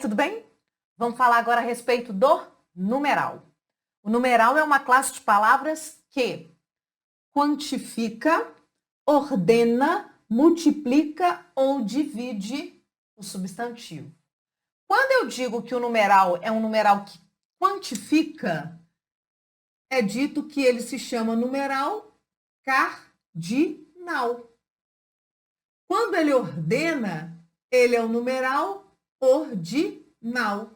tudo bem? Vamos falar agora a respeito do numeral. O numeral é uma classe de palavras que quantifica, ordena, multiplica ou divide o substantivo. Quando eu digo que o numeral é um numeral que quantifica, é dito que ele se chama numeral cardinal. Quando ele ordena, ele é um numeral ordinal.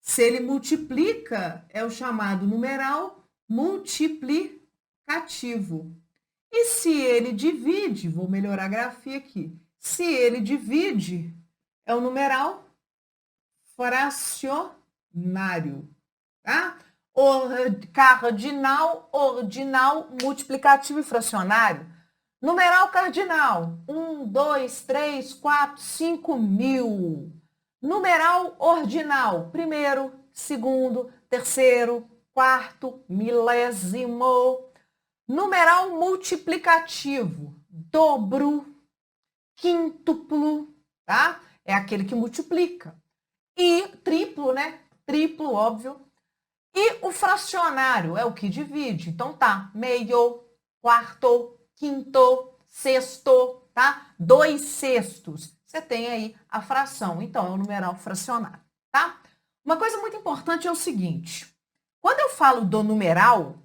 Se ele multiplica, é o chamado numeral multiplicativo. E se ele divide, vou melhorar a grafia aqui. Se ele divide, é o numeral fracionário, tá? Cardinal, ordinal, multiplicativo e fracionário. Numeral cardinal, 1, 2, 3, 4, 5 mil. Numeral ordinal, primeiro, segundo, terceiro, quarto, milésimo. Numeral multiplicativo, dobro, quíntuplo, tá? É aquele que multiplica. E triplo, né? Triplo, óbvio. E o fracionário é o que divide. Então tá, meio, quarto, quinto, sexto, tá? 2 sextos. Você tem aí a fração. Então, é o numeral fracionário, tá? Uma coisa muito importante é o seguinte. Quando eu falo do numeral,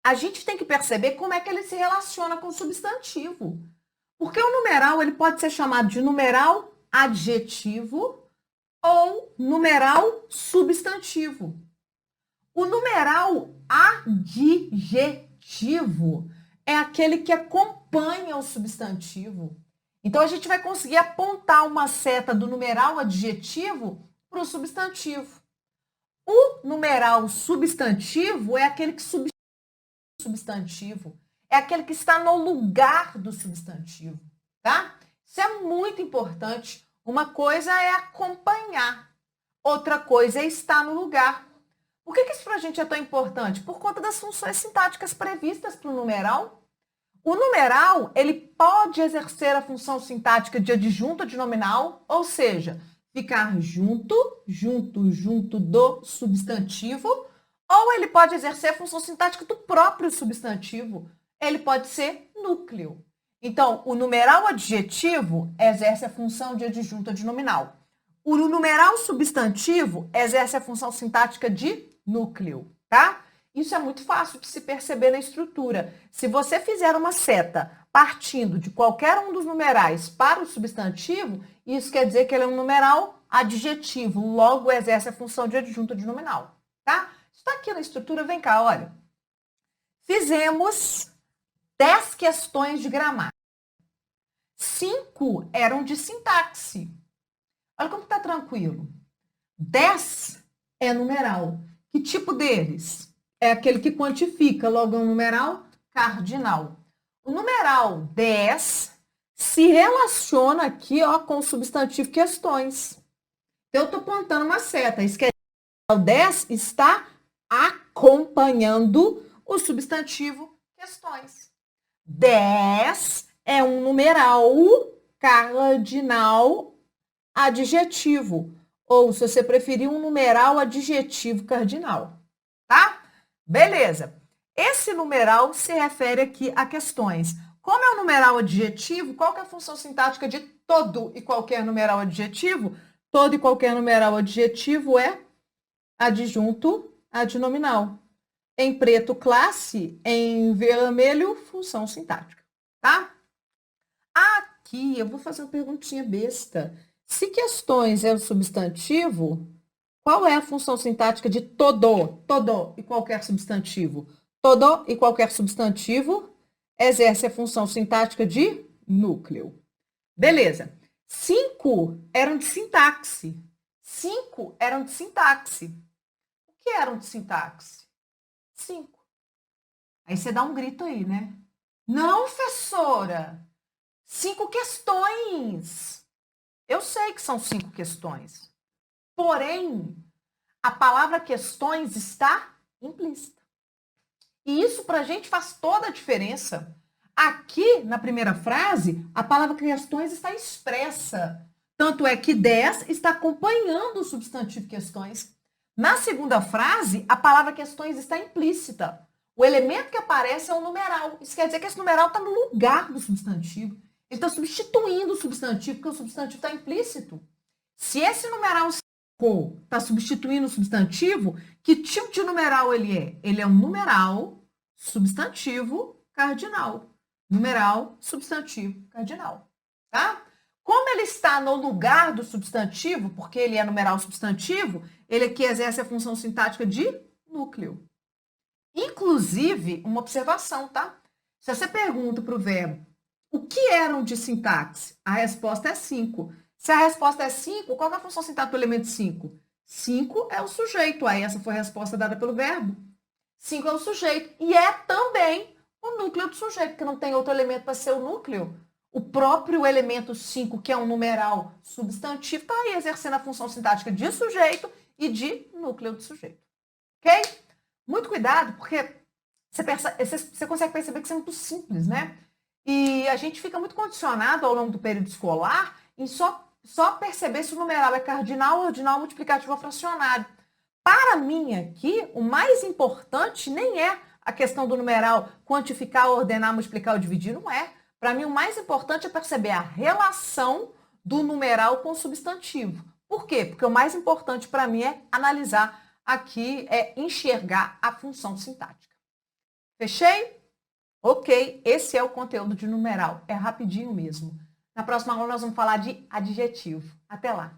a gente tem que perceber como é que ele se relaciona com o substantivo. Porque o numeral ele pode ser chamado de numeral adjetivo ou numeral substantivo. O numeral adjetivo é aquele que acompanha o substantivo. Então, a gente vai conseguir apontar uma seta do numeral adjetivo para o substantivo. O numeral substantivo é aquele que substitui o substantivo. É aquele que está no lugar do substantivo, tá? Isso é muito importante. Uma coisa é acompanhar, outra coisa é estar no lugar. Por que isso para a gente é tão importante? Por conta das funções sintáticas previstas para o numeral. O numeral, ele pode exercer a função sintática de adjunto de nominal, ou seja, ficar junto do substantivo, ou ele pode exercer a função sintática do próprio substantivo. Ele pode ser núcleo. Então, o numeral adjetivo exerce a função de adjunto de nominal. O numeral substantivo exerce a função sintática de núcleo, tá? Isso é muito fácil de se perceber na estrutura. Se você fizer uma seta partindo de qualquer um dos numerais para o substantivo, isso quer dizer que ele é um numeral adjetivo, logo exerce a função de adjunto de nominal, tá? Está aqui na estrutura, vem cá, olha. Fizemos 10 questões de gramática. 5 eram de sintaxe. Olha como está tranquilo. 10 é numeral. Que tipo deles? É aquele que quantifica, logo é um numeral cardinal. O numeral 10 se relaciona aqui ó, com o substantivo questões. Então, eu estou apontando uma seta. Isso quer dizer que o 10 está acompanhando o substantivo questões. 10 é um numeral cardinal adjetivo. Ou, se você preferir, um numeral adjetivo cardinal. Tá? Beleza. Esse numeral se refere aqui a questões. Como é um numeral adjetivo, qual que é a função sintática de todo e qualquer numeral adjetivo? Todo e qualquer numeral adjetivo é adjunto adnominal. Em preto, classe. Em vermelho, função sintática. Tá? Aqui, eu vou fazer uma perguntinha besta. Se questões é o substantivo, qual é a função sintática de todo? Todo e qualquer substantivo. Todo e qualquer substantivo exerce a função sintática de núcleo. Beleza. 5 eram de sintaxe. 5 eram de sintaxe. O que eram de sintaxe? 5. Aí você dá um grito aí, né? Não, professora. 5 questões. Eu sei que são 5 questões. Porém, a palavra questões está implícita. E isso para a gente faz toda a diferença. Aqui, na primeira frase, a palavra questões está expressa. Tanto é que 10 está acompanhando o substantivo questões. Na segunda frase, a palavra questões está implícita. O elemento que aparece é um numeral. Isso quer dizer que esse numeral está no lugar do substantivo. Ele está substituindo o substantivo, porque o substantivo está implícito. Se esse numeral está substituindo o substantivo, que tipo de numeral ele é? Ele é um numeral substantivo cardinal. Numeral substantivo cardinal. Tá? Como ele está no lugar do substantivo, porque ele é numeral substantivo, ele aqui exerce a função sintática de núcleo. Inclusive, uma observação, tá? Se você pergunta para o verbo o que eram de sintaxe, a resposta é 5. Se a resposta é 5, qual é a função sintática do elemento 5? 5 é o sujeito, aí essa foi a resposta dada pelo verbo. 5 é o sujeito e é também o núcleo do sujeito, porque não tem outro elemento para ser o núcleo. O próprio elemento 5, que é um numeral substantivo, está aí exercendo a função sintática de sujeito e de núcleo do sujeito. Ok? Muito cuidado, porque você consegue perceber que isso é muito simples, né? E a gente fica muito condicionado ao longo do período escolar em só perceber se o numeral é cardinal, ordinal, multiplicativo ou fracionário. Para mim aqui, o mais importante nem é a questão do numeral quantificar, ordenar, multiplicar ou dividir, não é. Para mim, o mais importante é perceber a relação do numeral com o substantivo. Por quê? Porque o mais importante para mim é analisar aqui, é enxergar a função sintática. Fechei? Ok, esse é o conteúdo de numeral. É rapidinho mesmo. Na próxima aula nós vamos falar de adjetivo. Até lá!